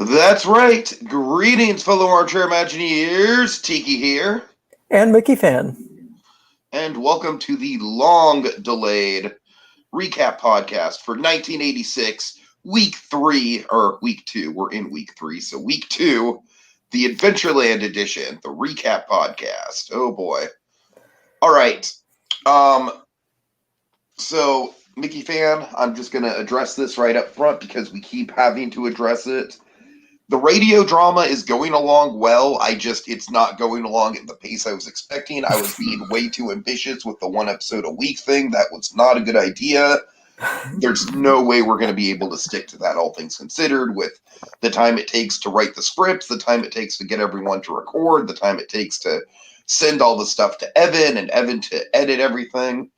That's right. Greetings, fellow Armchair Imagineers. Tiki here. And Mickeyfan. And welcome to the long-delayed recap podcast for 1986, week 3, or week 2. We're in week 3, so week 2, the Adventureland edition, the recap podcast. Oh, boy. All right. So, Mickeyfan, I'm just going to address this right up front because we keep having to address it. The radio drama is going along well. It's not going along at the pace I was expecting. I was being way too ambitious with the one episode a week thing. That was not a good idea. There's no way we're going to be able to stick to that, all things considered, with the time it takes to write the scripts, the time it takes to get everyone to record, the time it takes to send all the stuff to Evan and Evan to edit everything.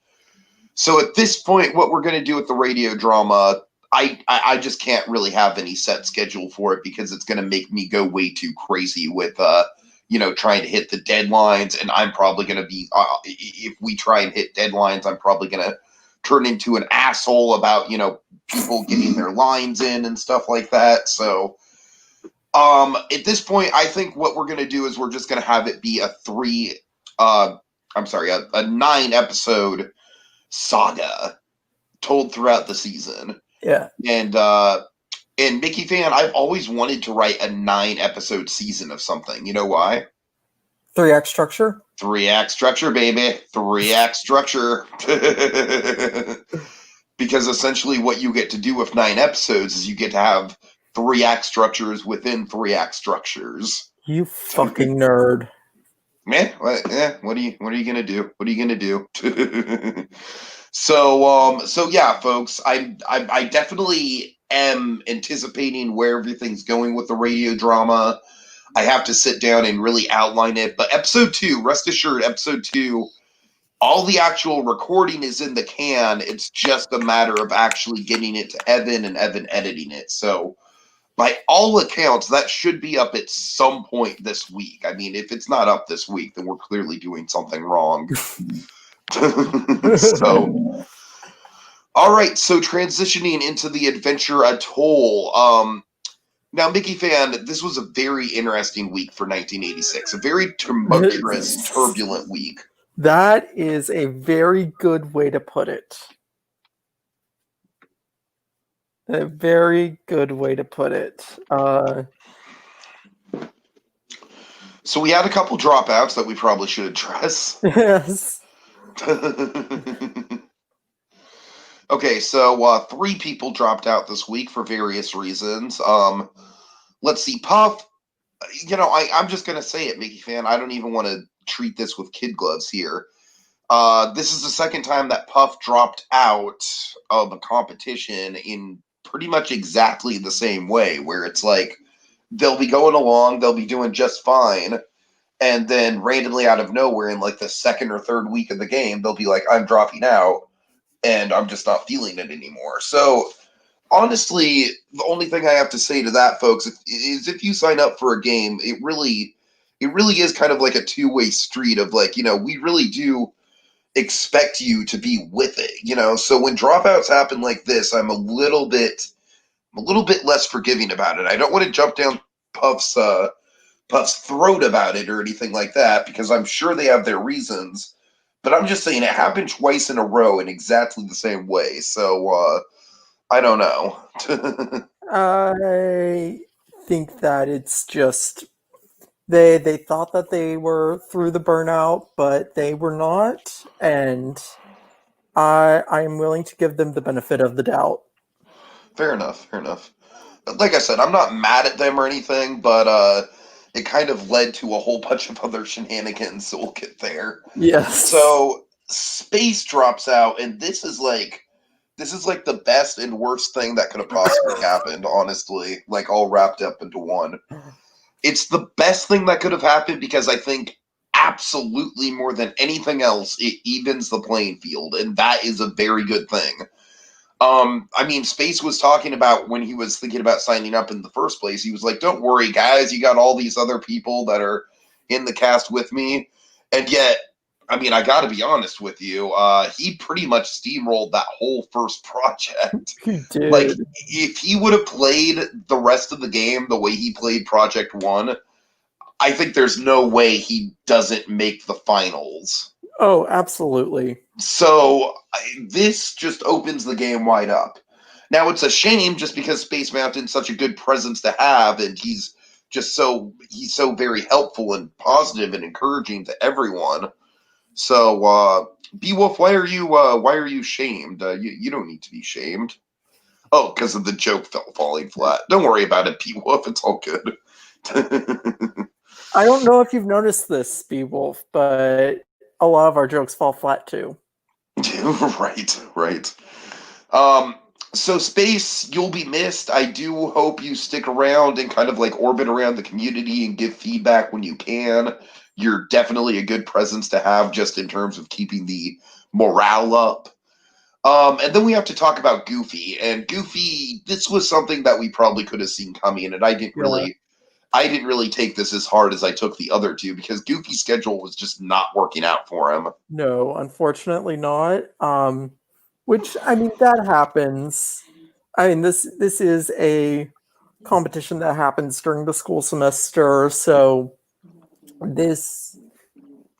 So at this point, what we're going to do with the radio drama, I just can't really have any set schedule for it because it's going to make me go way too crazy with, trying to hit the deadlines. And I'm probably going to be, if we try and hit deadlines, I'm probably going to turn into an asshole about, people getting their lines in and stuff like that. So at this point, I think what we're going to do is we're just going to have it be a 9 episode saga told throughout the season. Yeah. And Mickeyfan, I've always wanted to write a 9 episode season of something. You know why? 3-act structure? 3-act structure, baby. 3-act structure. Because essentially what you get to do with 9 episodes is you get to have 3-act structures within 3-act structures. You fucking nerd. What are you gonna do? What are you gonna do? So yeah, folks, I definitely am anticipating where everything's going with the radio drama. I have to sit down and really outline it. But episode 2, rest assured, episode 2, all the actual recording is in the can. It's just a matter of actually getting it to Evan and Evan editing it. So by all accounts, that should be up at some point this week. I mean, if it's not up this week, then we're clearly doing something wrong. So, all right. So transitioning into the adventure Atoll. Now, Mickeyfan, this was a very interesting week for 1986. A very tumultuous, turbulent week. That is a very good way to put it. A very good way to put it. So we had a couple dropouts that we probably should address. Yes. Okay, so 3 people dropped out this week for various reasons. Let's see, Puff. I'm just gonna say it, Mickeyfan. I don't even want to treat this with kid gloves here. This is the second time that Puff dropped out of a competition in pretty much exactly the same way, where it's like they'll be going along, they'll be doing just fine, and then randomly out of nowhere in like the second or third week of the game, they'll be like, I'm dropping out and I'm just not feeling it anymore. So honestly, the only thing I have to say to that, folks, is if you sign up for a game, it really is kind of like a two-way street of like, we really do expect you to be with it, so when dropouts happen like this, I'm a little bit less forgiving about it. I don't want to jump down Puff's throat about it or anything like that, because I'm sure they have their reasons, but I'm just saying it happened twice in a row in exactly the same way. So I don't know. I think that it's just they thought that they were through the burnout, but they were not, and I am willing to give them the benefit of the doubt. Fair enough. Like I said, I'm not mad at them or anything, but it kind of led to a whole bunch of other shenanigans, so we'll get there. Yes. So Space drops out, and this is like the best and worst thing that could have possibly happened, honestly, like all wrapped up into one. It's the best thing that could have happened because I think absolutely more than anything else, it evens the playing field, and that is a very good thing. Space was talking about when he was thinking about signing up in the first place, he was like, don't worry, guys, you got all these other people that are in the cast with me, and yet I mean, I got to be honest with you. He pretty much steamrolled that whole first project. He Like, did. if he would have played the rest of the game the way he played Project 1, I think there's no way he doesn't make the finals. Oh, absolutely. So this just opens the game wide up. Now it's a shame just because Space Mountain's such a good presence to have, and he's so very helpful and positive and encouraging to everyone. So Beowulf, why are you shamed? You don't need to be shamed. Oh, because of the joke falling flat. Don't worry about it, Beowulf. It's all good. I don't know if you've noticed this, Beowulf, but a lot of our jokes fall flat too. Right. Um, so Space, you'll be missed. I do hope you stick around and kind of like orbit around the community and give feedback when you can. You're definitely a good presence to have just in terms of keeping the morale up. And then we have to talk about Goofy. And Goofy, this was something that we probably could have seen coming, and Yeah. I didn't really take this as hard as I took the other two because Goofy's schedule was just not working out for him. No, unfortunately not. Which I mean that happens. I mean this is a competition that happens during the school semester, so this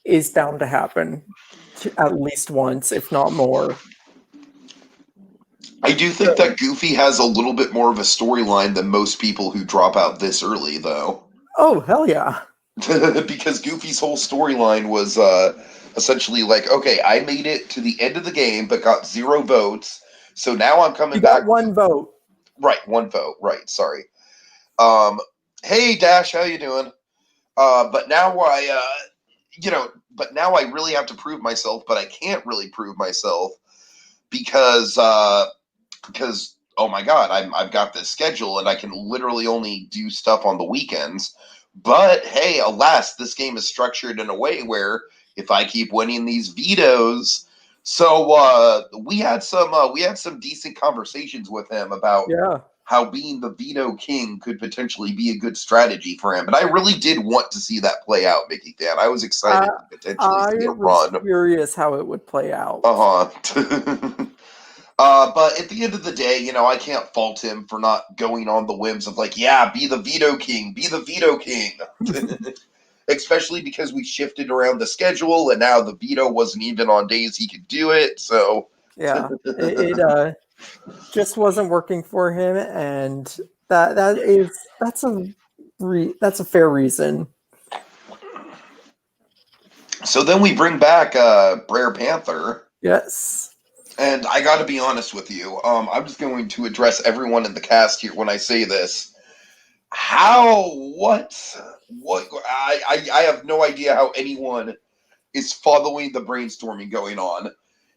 is bound to happen at least once, if not more. I do think that Goofy has a little bit more of a storyline than most people who drop out this early, though. Oh hell yeah! Because Goofy's whole storyline was essentially like, okay, I made it to the end of the game but got 0 votes, so now I'm You coming got back. one vote. Right, 1 vote. Right, sorry. Um, hey Dash, how you doing? But now but now I really have to prove myself, but I can't really prove myself because oh my god, I've got this schedule and I can literally only do stuff on the weekends. But hey, alas, this game is structured in a way where if I keep winning these vetoes, so we had some decent conversations with him about Yeah. how being the veto king could potentially be a good strategy for him. And I really did want to see that play out, Mickey Fan. I was I excited to potentially I see a was run. curious how it would play out. Uh-huh. But at the end of the day, I can't fault him for not going on the whims of like, yeah, be the veto king, be the veto king. Especially because we shifted around the schedule and now the veto wasn't even on days he could do it. So, Yeah, it just wasn't working for him, and that's a fair reason. so then we bring back Bryce Panther. Yes. And I got to be honest with you. I'm just going to address everyone in the cast here when I say this. How? What? I have no idea how anyone is following the brainstorming going on.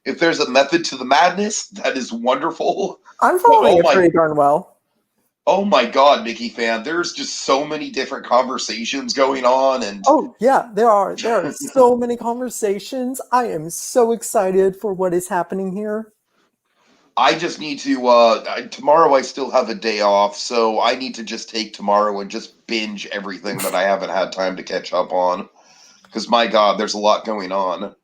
If there's a method to the madness, that is wonderful. I'm But following it pretty darn well. oh my God, Mickey Fan, there's just so many different conversations going on, and Oh yeah, there are so many conversations. I am so excited for what is happening here. I just need to. Tomorrow I still have a day off, so I need to just take tomorrow and just binge everything that I haven't had time to catch up on. Because my God, there's a lot going on.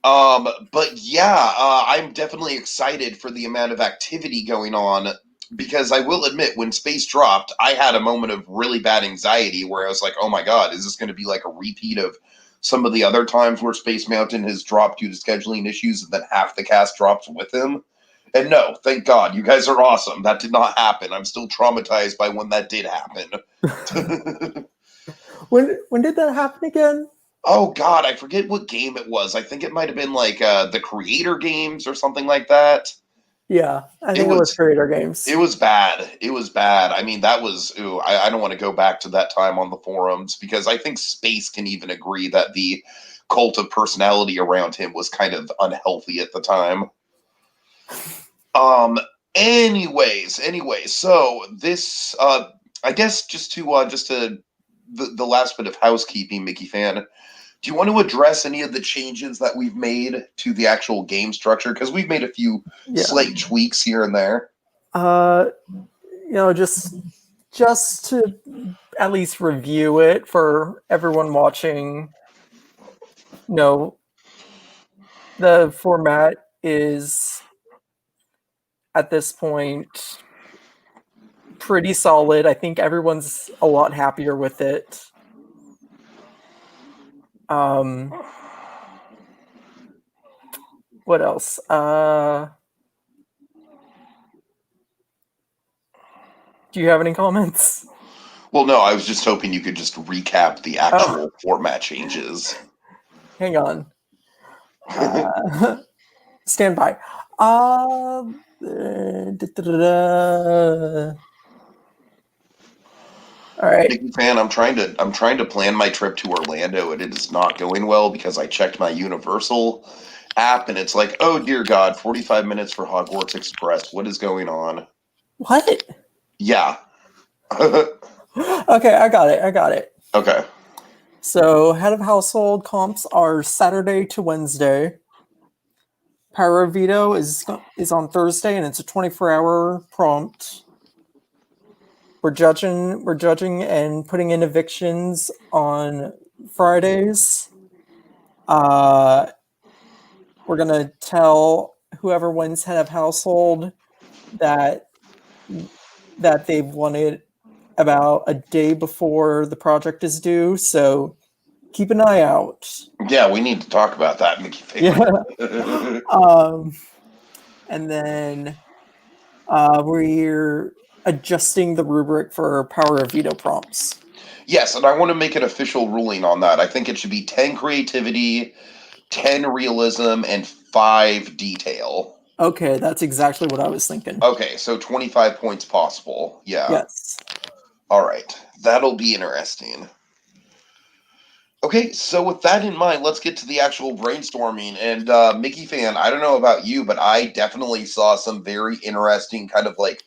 But yeah, I'm definitely excited for the amount of activity going on because I will admit, when Space dropped, I had a moment of really bad anxiety where I was like, oh my God, is this going to be like a repeat of some of the other times where Space Mountain has dropped due to scheduling issues and then half the cast drops with him? And no, thank God, you guys are awesome. That did not happen. I'm still traumatized by when that did happen. When did that happen again? Oh God, I forget what game it was. I think it might have been like the Creator Games or something like that. Yeah, I It think it was was Creator Games. it was bad. It was bad. I mean, that was I don't want to go back to that time on the forums because I think Space can even agree that the cult of personality around him was kind of unhealthy at the time. Um. Anyways, so this I guess just to the last bit of housekeeping, Mickey Fan. Do you want to address any of the changes that we've made to the actual game structure? Because we've made a few Yeah. slight tweaks here and there. Uh, just to at least review it for everyone watching. No, the format is at this point pretty solid. I think everyone's a lot happier with it. What else? Do you have any comments? Well, no, I was just hoping you could just recap the actual format changes. Hang on. Stand by. All right. Mickeyfan, I'm trying to plan my trip to Orlando, and it is not going well because I checked my Universal app and it's like, oh dear God, 45 minutes for Hogwarts Express. What is going on? What? Yeah. Okay, I got it. Okay. So head of household comps are Saturday to Wednesday. Power of Veto is on Thursday, and it's a 24-hour prompt. We're judging and putting in evictions on Fridays. We're gonna tell whoever wins head of household that they've won it about a day before the project is due. So keep an eye out. Yeah, we need to talk about that, Mickeyfan. Yeah. And then we're adjusting the rubric for Power of Veto prompts. Yes, and I want to make an official ruling on that. I think it should be 10 creativity, 10 realism, and 5 detail. Okay, that's exactly what I was thinking. Okay, so 25 points possible. Yeah. Yes. All right. That'll be interesting. Okay, so with that in mind, let's get to the actual brainstorming. And Mickeyfan, I don't know about you, but I definitely saw some very interesting kind of like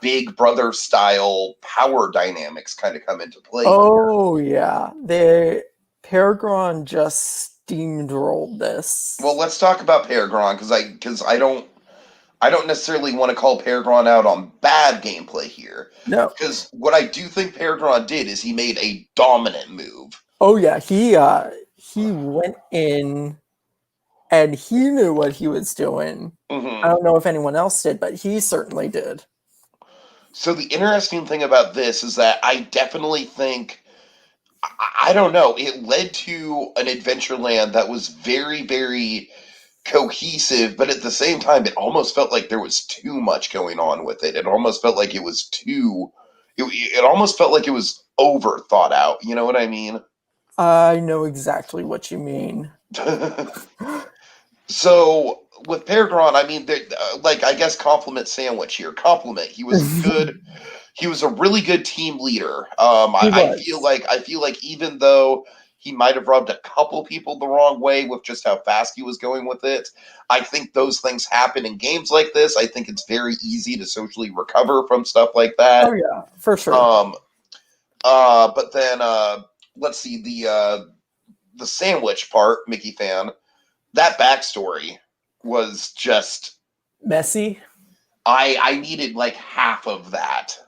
Big Brother style power dynamics kind of come into play. Oh yeah, the Peregrine just steamrolled this. Well, let's talk about Peregrine because I don't necessarily want to call Peregrine out on bad gameplay here. No, because what I do think Peregrine did is he made a dominant move. Oh yeah, he went in and he knew what he was doing. Mm-hmm. I don't know if anyone else did, but he certainly did. So the interesting thing about this is that I definitely think, I don't know, it led to an Adventureland that was very, very cohesive, but at the same time, it almost felt like there was too much going on with it. It almost felt like it was it almost felt like it was over thought out. You know what I mean? I know exactly what you mean. So with Peregrine, I mean, like I guess compliment sandwich here. Compliment. He was good. He was a really good team leader. I feel like even though he might have rubbed a couple people the wrong way with just how fast he was going with it, I think those things happen in games like this. I think it's very easy to socially recover from stuff like that. Oh yeah, for sure. But then let's see the sandwich part, Mickeyfan. That backstory was just messy. I needed like half of that.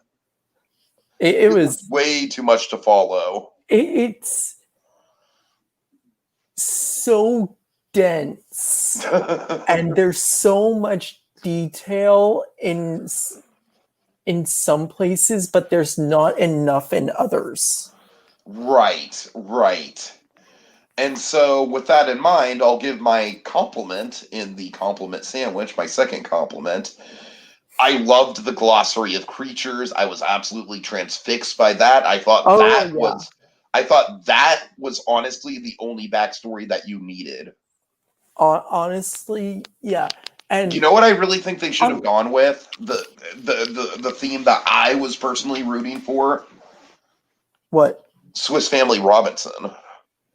It was way too much to follow. It's so dense, and there's so much detail in some places, but there's not enough in others. Right. And so, with that in mind, I'll give my compliment in the compliment sandwich, my second compliment. I loved the glossary of creatures. I was absolutely transfixed by that. I thought that was honestly the only backstory that you needed. Honestly, yeah. And you know what I really think they should have gone with? The theme that I was personally rooting for? What? Swiss Family Robinson.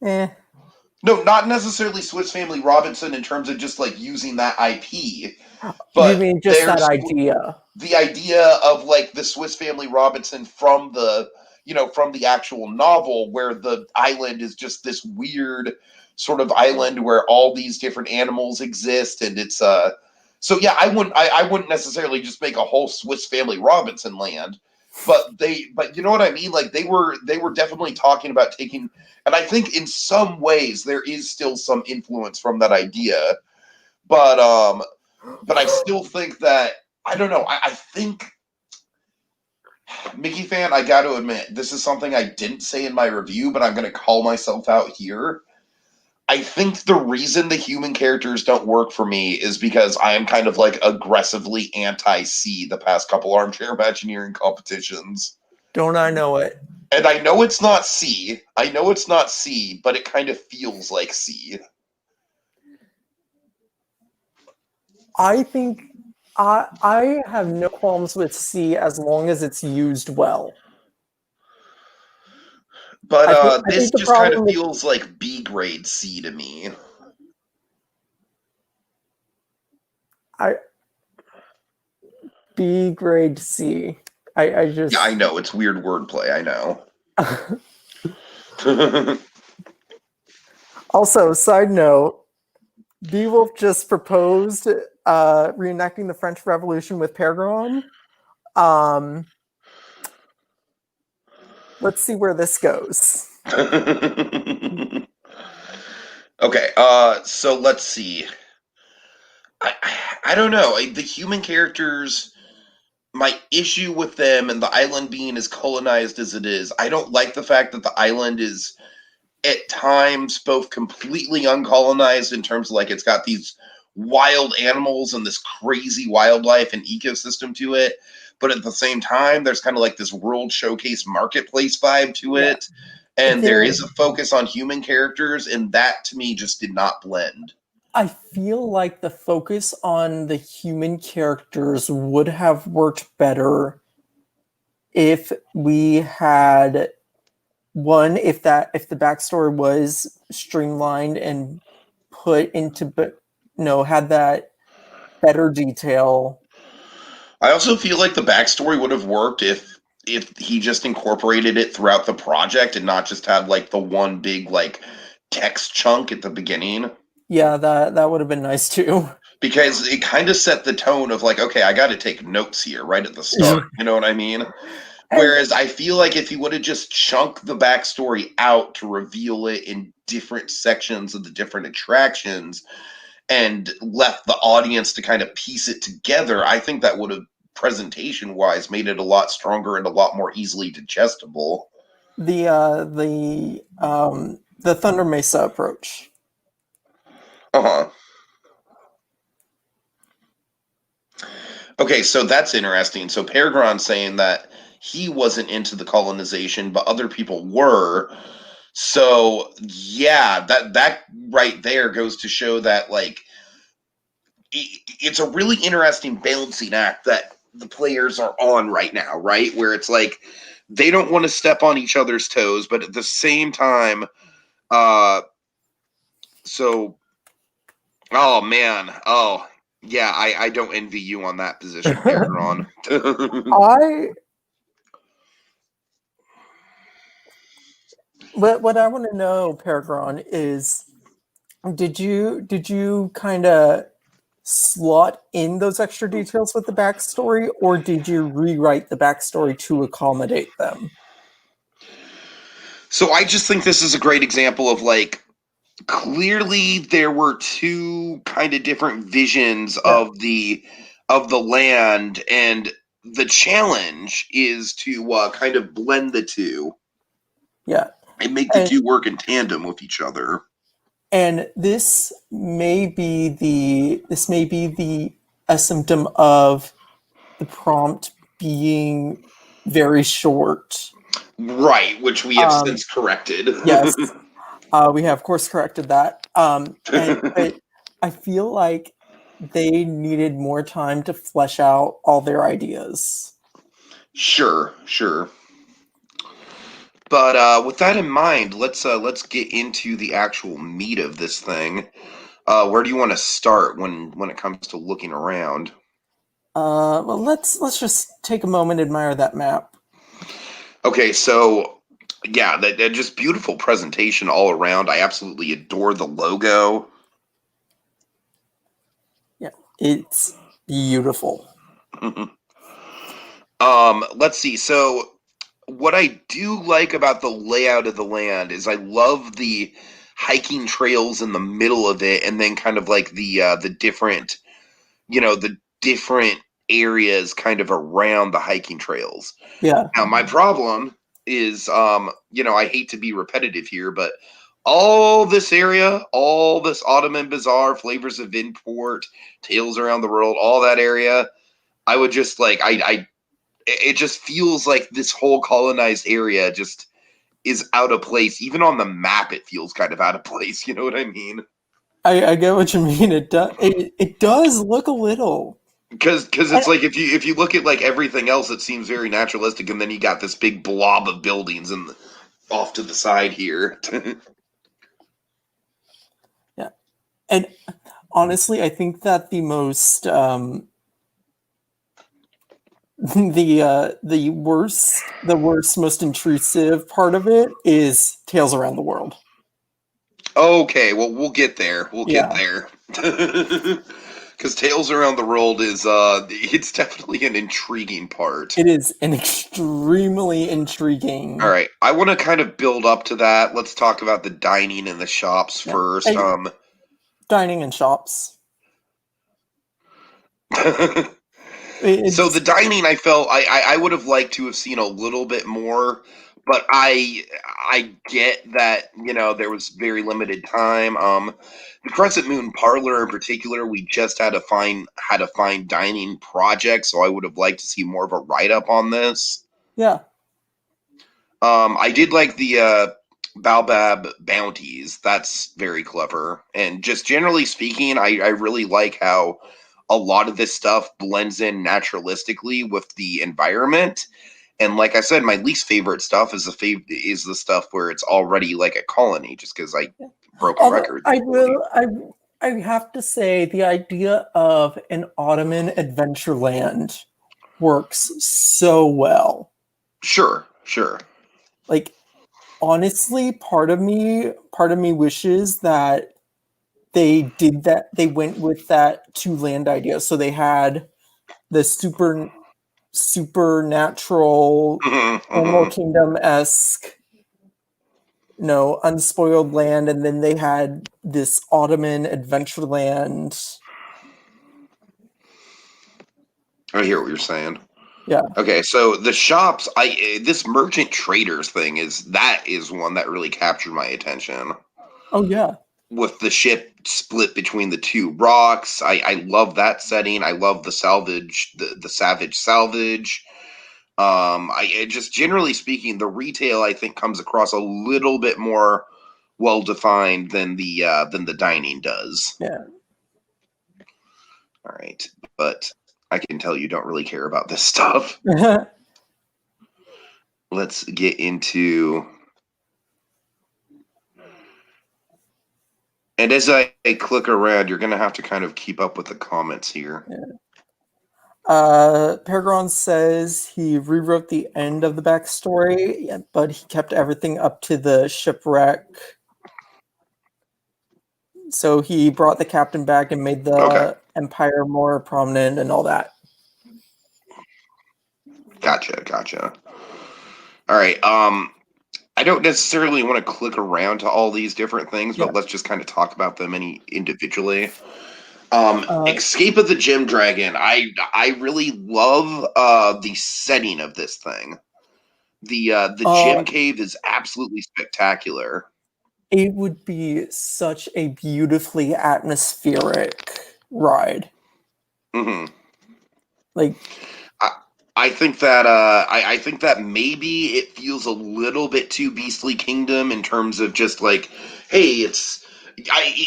No, not necessarily Swiss Family Robinson in terms of just like using that IP. But you mean just that idea? The idea of like the Swiss Family Robinson from the actual novel, where the island is just this weird sort of island where all these different animals exist, and it's so yeah, I wouldn't necessarily just make a whole Swiss Family Robinson land, but you know what I mean? Like they were definitely talking about taking, and I think in some ways there is still some influence from that idea, but I still think that I don't know. I think Mickeyfan, I got to admit, this is something I didn't say in my review, but I'm going to call myself out here. I think the reason the human characters don't work for me is because I am kind of like aggressively anti-C the past couple Armchair Imagineering competitions. Don't I know it? And I know it's not C. I know it's not C, but it kind of feels like C. I think I have no qualms with C as long as it's used well. But I this think the just kind of problem with feels like B grade C to me. B grade C. I just Yeah, I know. It's weird wordplay. I know. Also, side note, Beowulf just proposed reenacting the French Revolution with Peregrine. Let's see where this goes. Okay, so let's see. I don't know. The human characters, my issue with them and the island being as colonized as it is, I don't like the fact that the island is at times both completely uncolonized in terms of like it's got these wild animals and this crazy wildlife and ecosystem to it, but at the same time there's kind of like this world showcase marketplace vibe to it, and there is a focus on human characters, and that to me just did not blend. I feel like the focus on the human characters would have worked better if we had one, if the backstory was streamlined and put into, had that better detail. I also feel like the backstory would have worked if he just incorporated it throughout the project and not just had like the one big like text chunk at the beginning. Yeah, that would have been nice too. Because it kind of set the tone of like, okay, I got to take notes here right at the start. You know what I mean? Whereas I feel like if he would have just chunked the backstory out to reveal it in different sections of the different attractions and left the audience to kind of piece it together, I think that would have presentation wise made it a lot stronger and a lot more easily digestible. The Thunder Mesa approach. Uh-huh. Okay, so that's interesting. So Peregrine's saying that he wasn't into the colonization, but other people were. So yeah, that right there goes to show that like it's a really interesting balancing act that the players are on right now, right? Where it's like they don't want to step on each other's toes, but at the same time, so oh man, oh yeah, I don't envy you on that position, Peregrine. What I want to know, Peregrine, is did you kind of slot in those extra details with the backstory, or did you rewrite the backstory to accommodate them? So I just think this is a great example of like clearly there were two kind of different visions of the land, and the challenge is to kind of blend the two. Yeah, And make the two work in tandem with each other. And this may be a symptom of the prompt being very short. Right, which we have since corrected. Yes, we have course corrected that. But I feel like they needed more time to flesh out all their ideas. Sure. But with that in mind, let's get into the actual meat of this thing. Where do you want to start when it comes to looking around? Well, let's just take a moment, admire that map. Okay, so yeah, that just beautiful presentation all around. I absolutely adore the logo. Yeah, it's beautiful. Let's see. So what I do like about the layout of the land is I love the hiking trails in the middle of it, and then kind of like the different, the different areas kind of around the hiking trails. Yeah. Now, my problem is, I hate to be repetitive here, but all this area, all this Autumn and Bazaar, Flavors of Import, Tales Around the World, all that area, I would just like, it just feels like this whole colonized area just is out of place. Even on the map, it feels kind of out of place. You know what I mean? I get what you mean. It does look a little. Because I, it's like if you look at like everything else, it seems very naturalistic, and then you got this big blob of buildings and off to the side here. yeah. And honestly, I think that the most the worst, most intrusive part of it is Tales Around the World. Okay, well we'll get there. We'll get Yeah. there. Because Tales Around the World is it's definitely an intriguing part. It is an extremely intriguing. All right, I want to kind of build up to that. Let's talk about the dining and the shops Yeah. first. Dining and shops. So It's the dining, I felt I would have liked to have seen a little bit more, but I get that there was very limited time. The Crescent Moon Parlor in particular, we just had to find dining projects, so I would have liked to see more of a write up on this. yeah. I did like the Baobab bounties. That's very clever, and just generally speaking, I really like how a lot of this stuff blends in naturalistically with the environment. And like I said, my least favorite stuff is the stuff where it's already like a colony, just because I broke a Although record. I have to say the idea of an Ottoman Adventureland works so well. Sure, sure. Like honestly, part of me wishes that they did that. They went with that to land idea. So they had the supernatural Animal Kingdom esque, unspoiled land, and then they had this Ottoman Adventureland. I hear what you're saying. Yeah. Okay, so the shops, this merchant traders thing is one that really captured my attention. Oh yeah. With the ship split between the two rocks, I love that setting. I love the salvage, the savage salvage. Just generally speaking, the retail I think comes across a little bit more well defined than the dining does. Yeah. All right, but I can tell you don't really care about this stuff. Let's get into. And as I click around, you're going to have to kind of keep up with the comments here. Yeah. Peregrine says he rewrote the end of the backstory, but he kept everything up to the shipwreck. So he brought the captain back and made the empire more prominent and all that. Gotcha. All right. I don't necessarily want to click around to all these different things, but let's just kind of talk about them individually. Escape of the Gem Dragon. I really love the setting of this thing. The gem cave is absolutely spectacular. It would be such a beautifully atmospheric ride. Mm-hmm. Like, I think that maybe it feels a little bit too Beastly Kingdom in terms of just like, hey,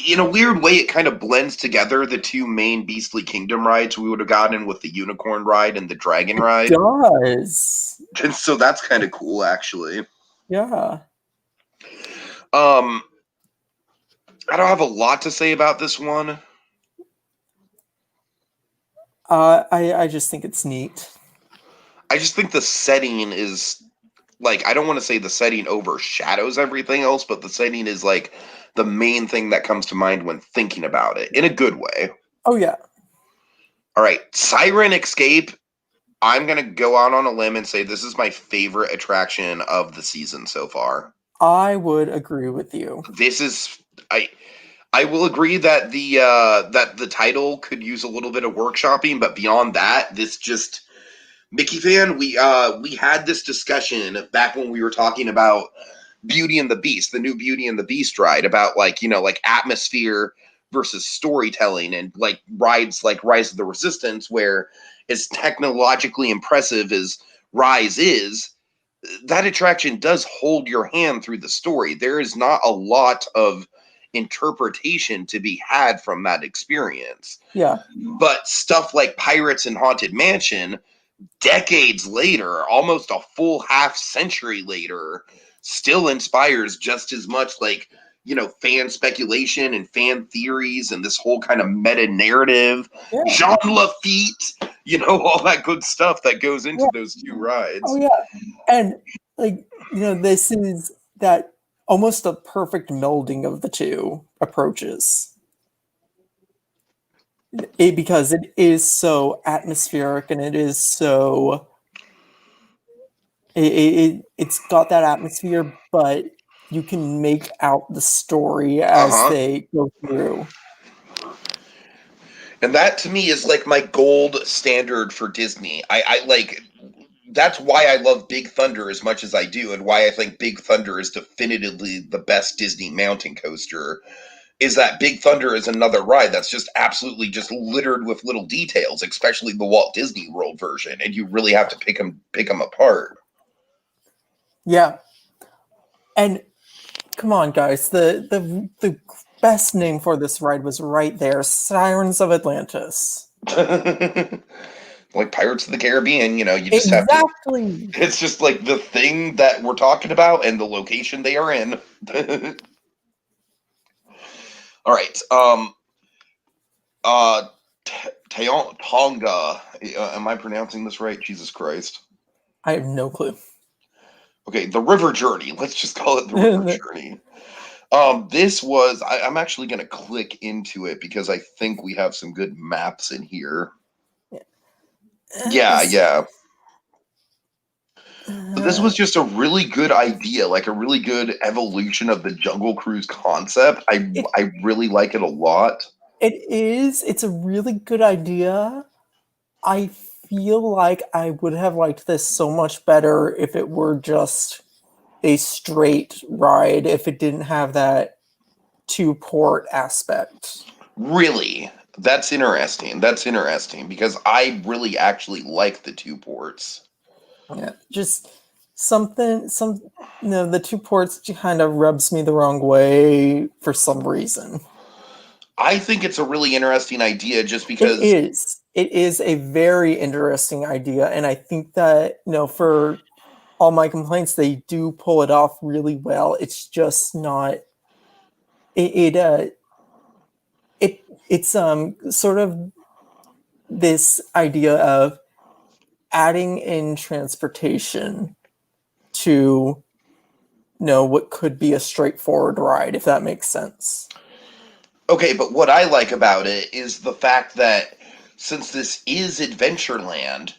in a weird way, it kind of blends together the two main Beastly Kingdom rides we would have gotten with the Unicorn ride and the Dragon ride. It does. And so that's kind of cool, actually. Yeah. I don't have a lot to say about this one. I just think it's neat. I just think the setting is like, I don't want to say the setting overshadows everything else, but the setting is like the main thing that comes to mind when thinking about it in a good way. Oh yeah. All right, Siren Escape. I'm going to go out on a limb and say this is my favorite attraction of the season so far. I would agree with you. This is I will agree that the title could use a little bit of workshopping, but beyond that, this just Mickeyfan, we had this discussion back when we were talking about Beauty and the Beast, the new Beauty and the Beast ride, about like, like atmosphere versus storytelling, and like rides like Rise of the Resistance, where as technologically impressive as Rise is, that attraction does hold your hand through the story. There is not a lot of interpretation to be had from that experience. Yeah. But stuff like Pirates and Haunted Mansion, decades later, almost a full half century later, still inspires just as much like, fan speculation and fan theories and this whole kind of meta narrative, Yeah. Jean Lafitte, all that good stuff that goes into those two rides. Oh yeah. And like, this is that almost a perfect melding of the two approaches. Because it is so atmospheric and it is so it's got that atmosphere, but you can make out the story as they go through. And that to me is like my gold standard for Disney. I like, that's why I love Big Thunder as much as I do, and why I think Big Thunder is definitively the best Disney mountain coaster, is that Big Thunder is another ride that's just absolutely just littered with little details, especially the Walt Disney World version, and you really have to pick them apart. Yeah. And come on, guys, the best name for this ride was right there, Sirens of Atlantis. Like Pirates of the Caribbean, you just exactly. have to. It's just like the thing that we're talking about and the location they are in. All right. Tonga. Am I pronouncing this right? Jesus Christ. I have no clue. Okay, the River Journey. Let's just call it the River Journey. This was. I'm actually going to click into it because I think we have some good maps in here. Yeah. But this was just a really good idea, like a really good evolution of the Jungle Cruise concept. I really like it a lot. It is. It's a really good idea. I feel like I would have liked this so much better if it were just a straight ride, if it didn't have that two-port aspect. Really? That's interesting. Because I really actually like the two ports. Yeah, just the two ports kind of rubs me the wrong way for some reason. I think it's a really interesting idea just because... It is a very interesting idea, and I think that, for all my complaints, they do pull it off really well. It's just not... It's sort of this idea of adding in transportation to what could be a straightforward ride, if that makes sense. Okay, but what I like about it is the fact that since this is Adventureland,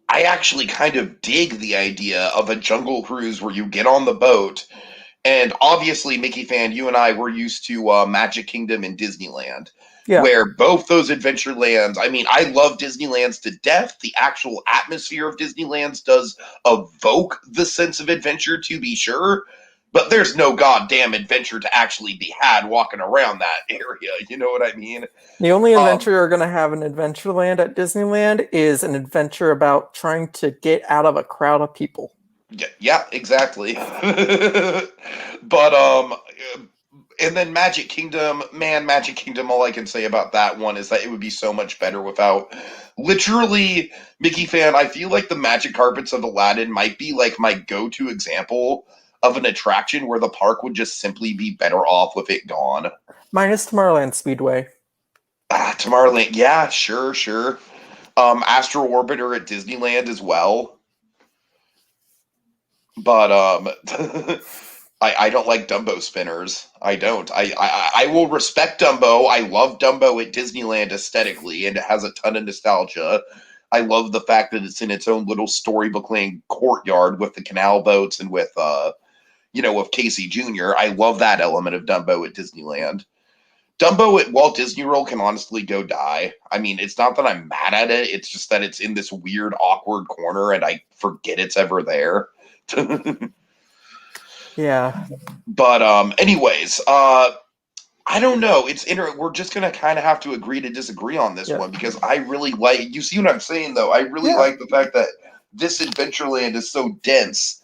I actually kind of dig the idea of a jungle cruise where you get on the boat, and obviously, Mickeyfan, you and I were used to Magic Kingdom and Disneyland. Yeah. Where both those Adventurelands, I mean, I love Disneylands to death. The actual atmosphere of Disneylands does evoke the sense of adventure, to be sure. But there's no goddamn adventure to actually be had walking around that area. You know what I mean? The only adventure you're going to have in Adventureland at Disneyland is an adventure about trying to get out of a crowd of people. Yeah, exactly. But and then Magic Kingdom, all I can say about that one is that it would be so much better without, literally, Mickeyfan, I feel like the Magic Carpets of Aladdin might be like my go-to example of an attraction where the park would just simply be better off with it gone. Minus Tomorrowland Speedway. Tomorrowland, yeah, sure. Astro Orbiter at Disneyland as well. But I don't like Dumbo spinners. I don't. I will respect Dumbo. I love Dumbo at Disneyland aesthetically, and it has a ton of nostalgia. I love the fact that it's in its own little storybook-land courtyard with the canal boats and with with Casey Jr. I love that element of Dumbo at Disneyland. Dumbo at Walt Disney World can honestly go die. I mean, it's not that I'm mad at it. It's just that it's in this weird, awkward corner, and I forget it's ever there. Yeah. But anyways, I don't know. We're just gonna kind of have to agree to disagree on this one because I really like. You see what I'm saying, though? I really like the fact that this Adventureland is so dense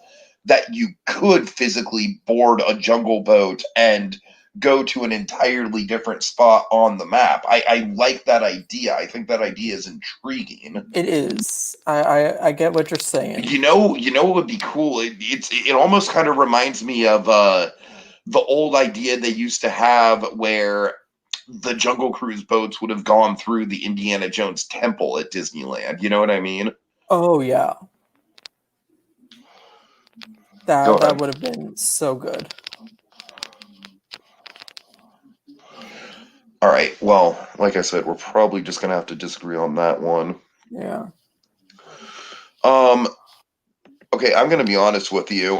that you could physically board a jungle boat and go to an entirely different spot on the map. I like that idea. I think that idea is intriguing. It is. I get what you're saying. You know what would be cool? It almost kind of reminds me of the old idea they used to have where the Jungle Cruise boats would have gone through the Indiana Jones temple at Disneyland. You know what I mean? Oh yeah. That would have been so good. All right. Well, like I said, we're probably just gonna have to disagree on that one. Yeah. Okay, I'm gonna be honest with you.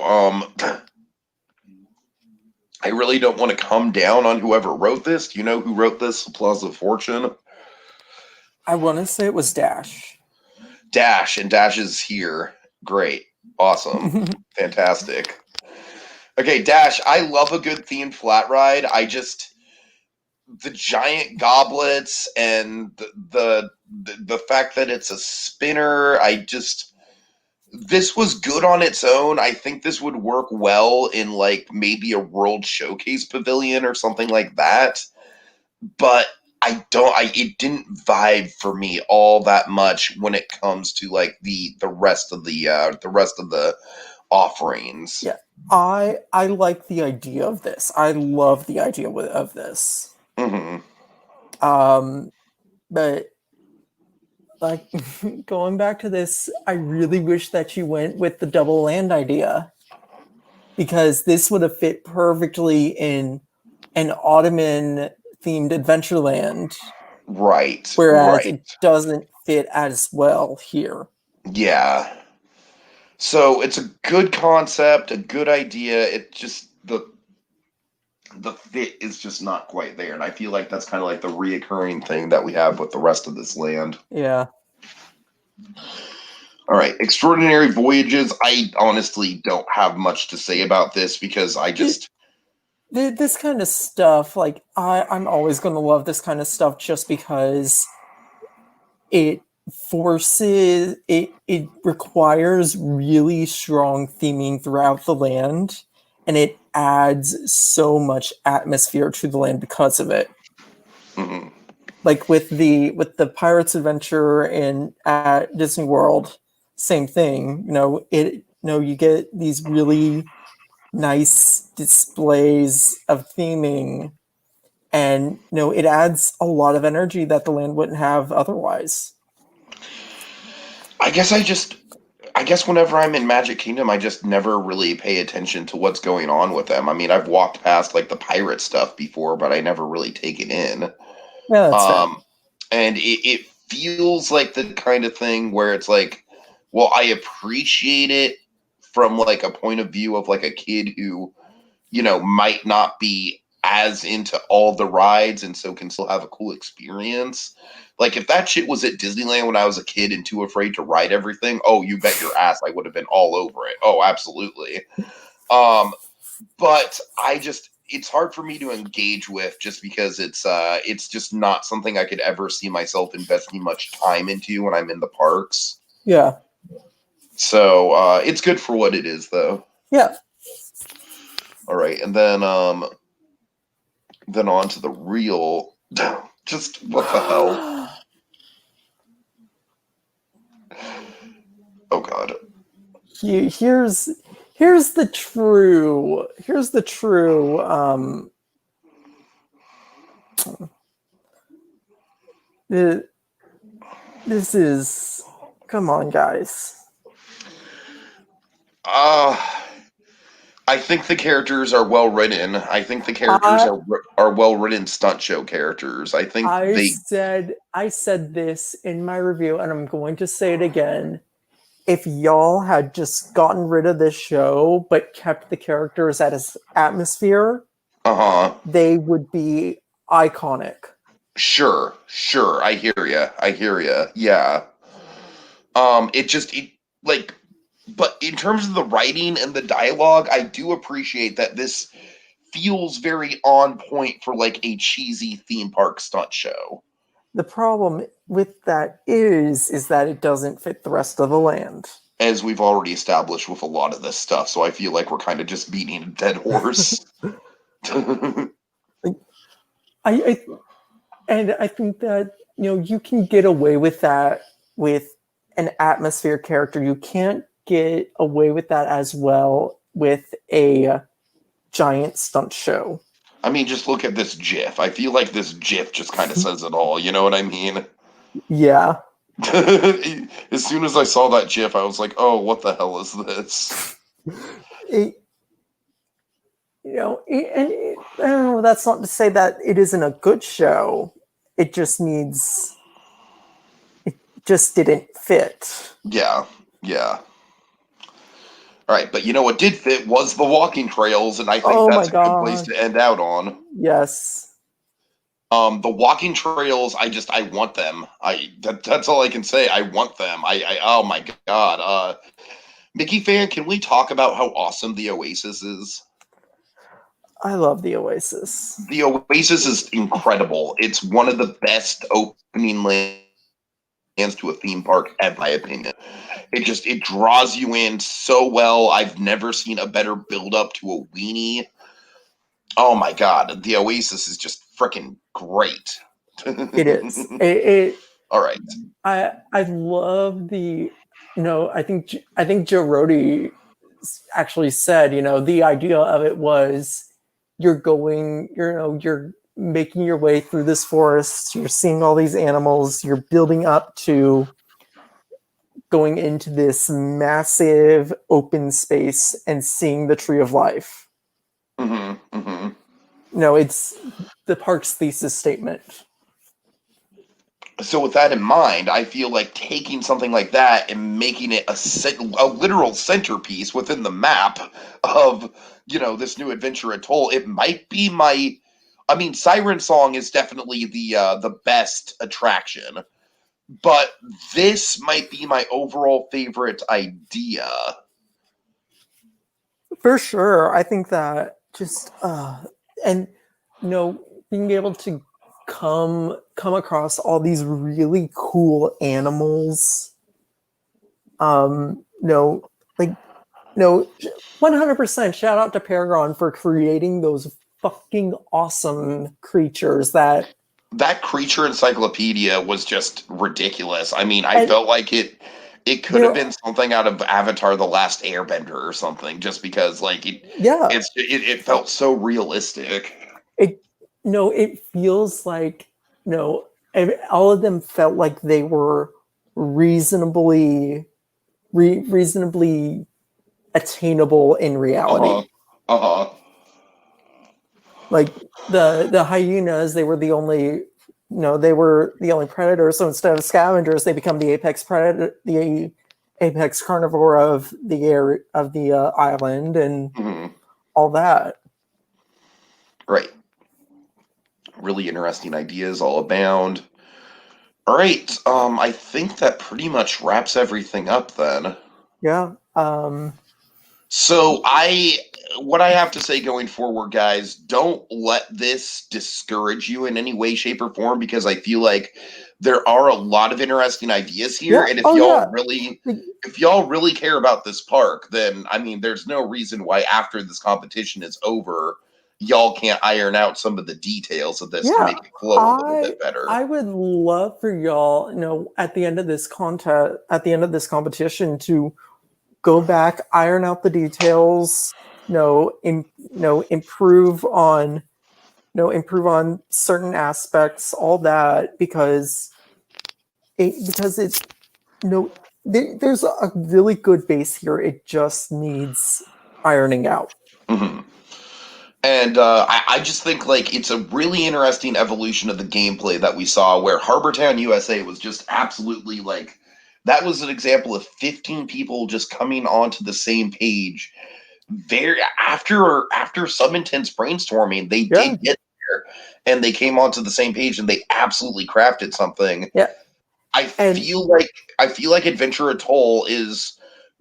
I really don't want to come down on whoever wrote this. Do you know who wrote this? Plaza of Fortune? I want to say it was Dash. Dash, and Dash is here. Great. Awesome. Fantastic. Okay, Dash, I love a good themed flat ride. The giant goblets and the fact that it's a spinner, this was good on its own. I think this would work well in like maybe a World Showcase pavilion or something like that. But it didn't vibe for me all that much when it comes to like the rest of the offerings. Yeah. I like the idea of this. I love the idea of this. Mm-hmm. But like going back to this, I really wish that you went with the double land idea because this would have fit perfectly in an Ottoman themed Adventureland. Right. Whereas it doesn't fit as well here. Yeah. So it's a good concept, a good idea. It just the fit is just not quite there, and I feel like that's kind of like the reoccurring thing that we have with the rest of this land. Yeah. All right, Extraordinary Voyages. I honestly don't have much to say about this because this kind of stuff, like I'm always going to love this kind of stuff just because it requires really strong theming throughout the land, and it adds so much atmosphere to the land because of it. Mm-hmm. Like with the Pirates Adventure at Disney World, same thing. You get these really nice displays of theming, and it adds a lot of energy that the land wouldn't have otherwise. I guess whenever I'm in Magic Kingdom, I just never really pay attention to what's going on with them. I mean, I've walked past like the pirate stuff before, but I never really take it in. Yeah, that's fair. And it feels like the kind of thing where it's like, well, I appreciate it from like a point of view of like a kid who, might not be as into all the rides and so can still have a cool experience. Like if that shit was at Disneyland when I was a kid and too afraid to ride everything, oh, you bet your ass I would have been all over it. Oh, absolutely. But it's hard for me to engage with just because it's just not something I could ever see myself investing much time into when I'm in the parks. Yeah. So it's good for what it is, though. Yeah. All right, and then on to the real. Just what the hell? Oh God. Here's the true. This is. Come on, guys. I think the characters are well written. I think the characters I are well written stunt show characters. I think I said this in my review, and I'm going to say it again. If y'all had just gotten rid of this show but kept the characters at its atmosphere, they would be iconic. Sure. I hear you. Yeah. Like, but in terms of the writing and the dialogue, I do appreciate that this feels very on point for like a cheesy theme park stunt show. The problem with that is that it doesn't fit the rest of the land. As we've already established with a lot of this stuff, so I feel like we're kind of just beating a dead horse. I think that you can get away with that with an atmosphere character. You can't get away with that as well with a giant stunt show. I mean, just look at this GIF. I feel like this GIF just kind of says it all. You know what I mean? Yeah. As soon as I saw that GIF, I was like, "Oh, what the hell is this?" I don't know. That's not to say that it isn't a good show. It just didn't fit. Yeah. All right, but what did fit was the walking trails, and I think that's a good place to end out on. Yes. The walking trails, I want them. That's all I can say. I want them. Oh my god. Mickeyfan, can we talk about how awesome the Oasis is? I love the Oasis. The Oasis is incredible. It's one of the best opening lands to a theme park, in my opinion. It draws you in so well. I've never seen a better build up to a weenie. Oh my god, the Oasis is just freaking great. It is. All right. I love the. I think Joe Rohde actually said, the idea of it was you're making your way through this forest, you're seeing all these animals, you're building up to going into this massive open space and seeing the Tree of Life. It's the park's thesis statement. So with that in mind, I feel like taking something like that and making it a literal centerpiece within the map of, this new adventure Atoll, it might be Siren Song is definitely the best attraction, but this might be my overall favorite idea. For sure. I think that just, being able to come across all these really cool animals. 100% shout out to Peregrine for creating those fucking awesome creatures. That creature encyclopedia was just ridiculous. I mean, I felt like it could have been something out of Avatar: The Last Airbender or something, just because it felt so realistic. It feels like all of them felt like they were reasonably attainable in reality. Like the hyenas, they were the only predator. So instead of scavengers, they become the apex predator, the apex carnivore of the island, and all that. Right. Really interesting ideas all abound. All right. I think that pretty much wraps everything up then. Yeah. So what I have to say going forward, guys, don't let this discourage you in any way, shape, or form, because I feel like there are a lot of interesting ideas here. Yeah. And if y'all really care about this park, then there's no reason why after this competition is over, y'all can't iron out some of the details of this to make it flow a little bit better. I would love for y'all, at the end of this competition, to go back, iron out the details, improve on certain aspects, all that, because it's there's a really good base here. It just needs ironing out. Mm-hmm. And I just think like it's a really interesting evolution of the gameplay that we saw, where Harbortown USA was just absolutely like that was an example of 15 people just coming onto the same page. Very after some intense brainstorming, they Yeah. did get there, and they came onto the same page, and they absolutely crafted something. Yeah. I And feel like Adventure Atoll is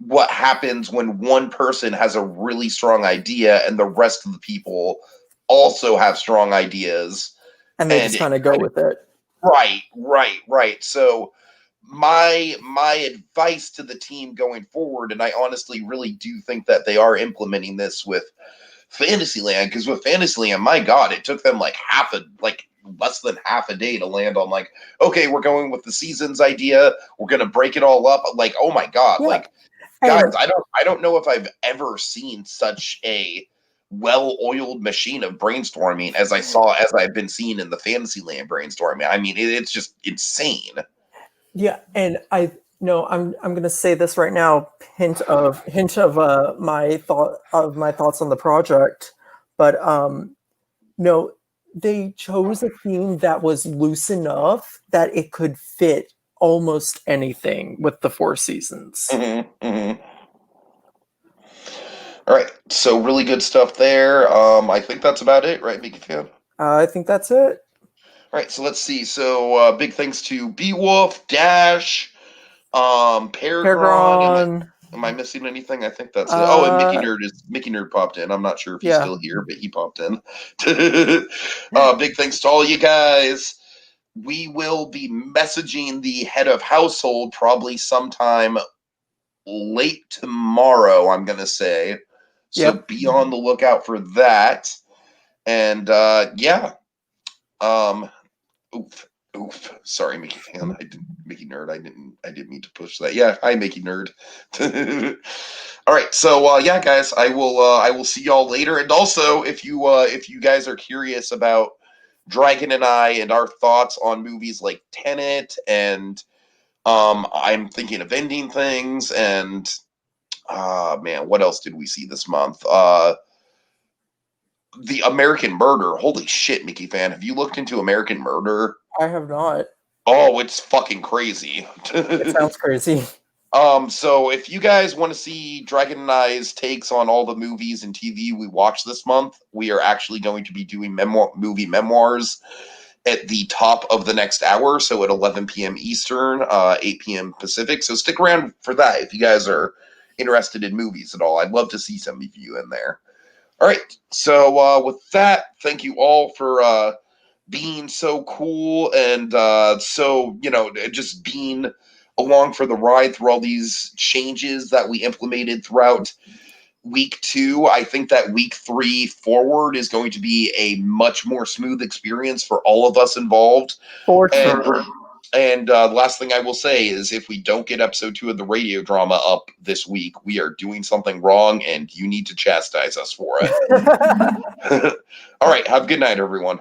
what happens when one person has a really strong idea and the rest of the people also have strong ideas, they and just it kind of go with it. right. So my advice to the team going forward, and I honestly really do think that they are implementing this with Fantasyland, because with Fantasyland, my God, it took them like less than half a day to land on like, okay, we're going with the seasons idea. We're gonna break it all up. Like, oh my God, Yeah. like And guys, I don't know if I've ever seen such a well-oiled machine of brainstorming as I've been seeing in the Fantasyland brainstorming. I mean, it's just insane. yeah, and I no, I'm gonna say this right now. Hint of my thoughts on the project, but no, they chose a theme that was loose enough that it could fit almost anything with the Four Seasons. Mm-hmm, mm-hmm. All right, so really good stuff there. I think that's about it, right, Mickey fan? I think that's it. All right, so let's see. So big thanks to Beowulf, Dash, Peregrine. Peregrine. Am I missing anything? I think that's it. Oh, and Uh, Mickey Nerd popped in. I'm not sure if he's yeah. still here, but he popped in. Big thanks to all you guys. We will be messaging the head of household probably sometime late tomorrow, I'm gonna say. So Yep. be on the lookout for that. And yeah. Um Oof. Oof. Sorry, Mickey fan. Mickey nerd. I didn't mean to push that. Yeah, hi Mickey nerd. All right. So yeah, guys, I will see y'all later. And also, if you guys are curious about Dragon and I and our thoughts on movies like Tenet and I'm thinking of ending things and man, what else did we see this month? The American Murder. Holy shit, Mickey fan. Have you looked into American Murder? I have not. Oh, it's fucking crazy. It sounds crazy. So if you guys want to see Dragon and I's takes on all the movies and TV we watched this month, we are actually going to be doing movie memoirs at the top of the next hour, so at 11 p.m. Eastern, 8 p.m. Pacific. So stick around for that if you guys are interested in movies at all. I'd love to see some of you in there. All right. So with that, thank you all for being so cool and so, just being along for the ride through all these changes that we implemented throughout week 2. I think that week 3 forward is going to be a much more smooth experience for all of us involved. For And sure. and the last thing I will say is if we don't get episode 2 of the radio drama up this week, we are doing something wrong and you need to chastise us for it. All right. Have a good night, everyone.